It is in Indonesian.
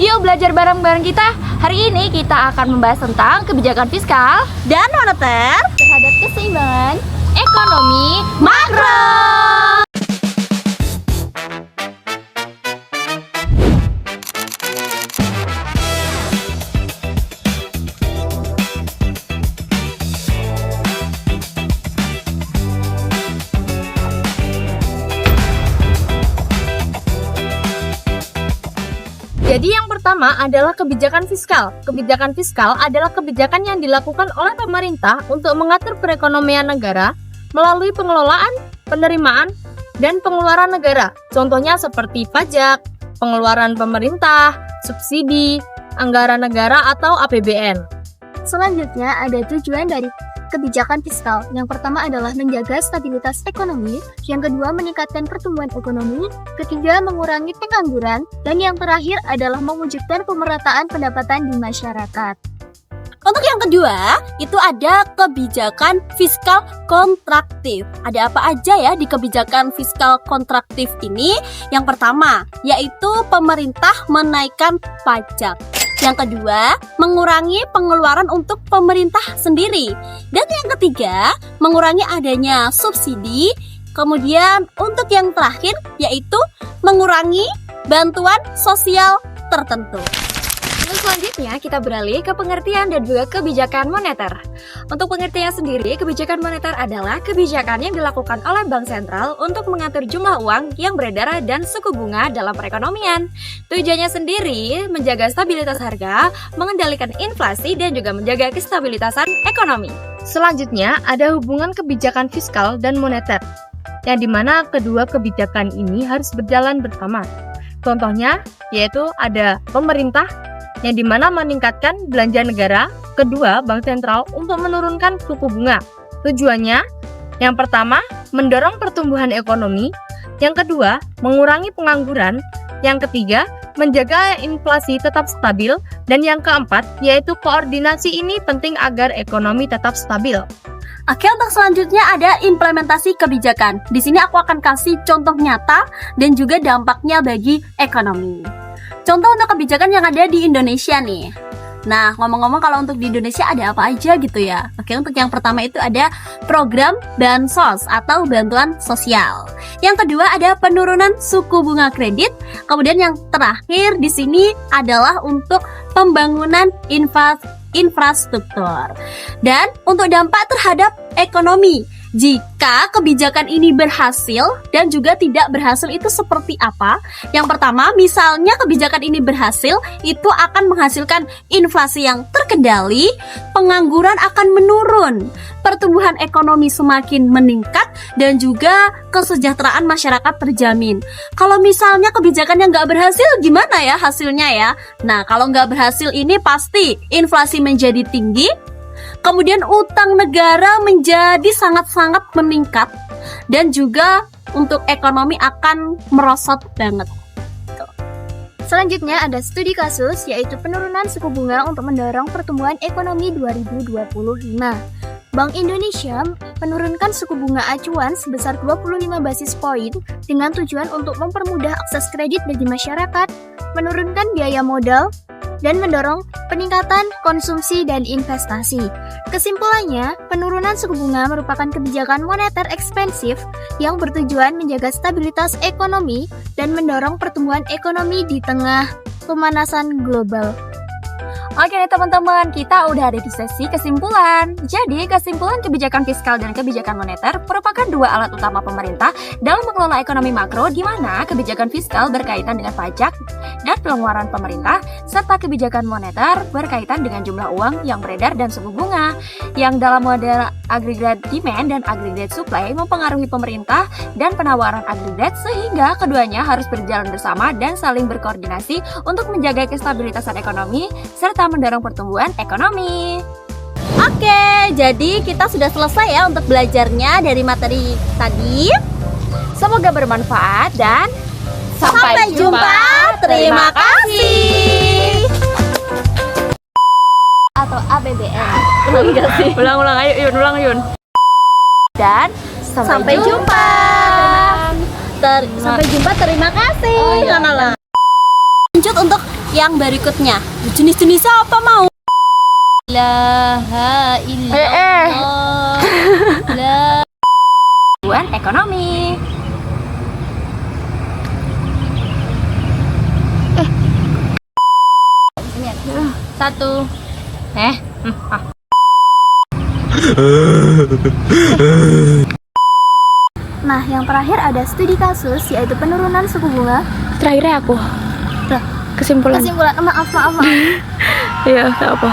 Yuk belajar bareng-bareng kita. Hari ini kita akan membahas tentang kebijakan fiskal dan moneter terhadap keseimbangan ekonomi makro. Jadi yang pertama adalah kebijakan fiskal. Kebijakan fiskal adalah kebijakan yang dilakukan oleh pemerintah untuk mengatur perekonomian negara melalui pengelolaan, penerimaan, dan pengeluaran negara. Contohnya seperti pajak, pengeluaran pemerintah, subsidi, anggaran negara atau APBN. Selanjutnya ada tujuan dari kebijakan fiskal. Yang pertama adalah menjaga stabilitas ekonomi, yang kedua meningkatkan pertumbuhan ekonomi, ketiga mengurangi pengangguran, dan yang terakhir adalah mewujudkan pemerataan pendapatan di masyarakat. Untuk yang kedua, itu ada kebijakan fiskal kontraktif. Ada apa aja ya di kebijakan fiskal kontraktif ini? Yang pertama, yaitu pemerintah menaikkan pajak. Yang kedua, mengurangi pengeluaran untuk pemerintah sendiri. Dan yang ketiga, mengurangi adanya subsidi. Kemudian untuk yang terakhir, yaitu mengurangi bantuan sosial tertentu. Selanjutnya kita beralih ke pengertian dan juga kebijakan moneter. Untuk pengertian sendiri, kebijakan moneter adalah kebijakan yang dilakukan oleh Bank Sentral untuk mengatur jumlah uang yang beredar dan suku bunga dalam perekonomian. Tujuannya sendiri menjaga stabilitas harga, mengendalikan inflasi, dan juga menjaga kestabilitasan ekonomi. Selanjutnya ada hubungan kebijakan fiskal dan moneter, yang dimana kedua kebijakan ini harus berjalan bersama. Contohnya yaitu ada pemerintah yang dimana meningkatkan belanja negara, kedua Bank Sentral untuk menurunkan suku bunga. Tujuannya, yang pertama, mendorong pertumbuhan ekonomi, yang kedua, mengurangi pengangguran, yang ketiga, menjaga inflasi tetap stabil, dan yang keempat, yaitu koordinasi ini penting agar ekonomi tetap stabil. Oke, untuk selanjutnya ada implementasi kebijakan. Di sini aku akan kasih contoh nyata dan juga dampaknya bagi ekonomi. Contoh untuk kebijakan yang ada di Indonesia nih. Nah, ngomong-ngomong kalau untuk di Indonesia ada apa aja gitu ya. Oke, untuk yang pertama itu ada program Bansos atau bantuan sosial. Yang kedua ada penurunan suku bunga kredit. Kemudian yang terakhir di sini adalah untuk pembangunan infrastruktur. Dan untuk dampak terhadap ekonomi, jika kebijakan ini berhasil dan juga tidak berhasil itu seperti apa? Yang pertama, misalnya kebijakan ini berhasil, itu akan menghasilkan inflasi yang terkendali, pengangguran akan menurun, pertumbuhan ekonomi semakin meningkat, dan juga kesejahteraan masyarakat terjamin. Kalau misalnya kebijakannya nggak berhasil, gimana ya hasilnya ya? Nah, kalau nggak berhasil ini pasti inflasi menjadi tinggi, kemudian utang negara menjadi sangat-sangat meningkat, dan juga untuk ekonomi akan merosot banget. Selanjutnya ada studi kasus, yaitu penurunan suku bunga untuk mendorong pertumbuhan ekonomi 2025. Bank Indonesia menurunkan suku bunga acuan sebesar 25 basis poin dengan tujuan untuk mempermudah akses kredit bagi masyarakat, menurunkan biaya modal, dan mendorong peningkatan konsumsi dan investasi. Kesimpulannya, penurunan suku bunga merupakan kebijakan moneter ekspansif yang bertujuan menjaga stabilitas ekonomi dan mendorong pertumbuhan ekonomi di tengah pemanasan global. Oke nih teman-teman, kita udah ada di sesi kesimpulan. Jadi kesimpulan kebijakan fiskal dan kebijakan moneter merupakan dua alat utama pemerintah dalam mengelola ekonomi makro, di mana kebijakan fiskal berkaitan dengan pajak dan pengeluaran pemerintah, serta kebijakan moneter berkaitan dengan jumlah uang yang beredar dan suku bunga, yang dalam model aggregate demand dan aggregate supply mempengaruhi pemerintah dan penawaran aggregate, sehingga keduanya harus berjalan bersama dan saling berkoordinasi untuk menjaga kestabilitasan ekonomi serta mendorong pertumbuhan ekonomi. Oke, jadi kita sudah selesai ya untuk belajarnya dari materi tadi. Semoga bermanfaat dan Sampai jumpa. Terima kasih. Atau APBN. Ulang ayo Yun, ulang Yun. Dan Sampai jumpa. Sampai jumpa, terima kasih. Oh, iya. Lanjut untuk yang berikutnya. Jenis-jenis apa mau? La illallah. La Tujuan ekonomi. satu. Nah, yang terakhir ada studi kasus, yaitu penurunan suku bunga. Terakhirnya aku. Kesimpulan. Kesimpulan, maaf. Iya, nggak apa.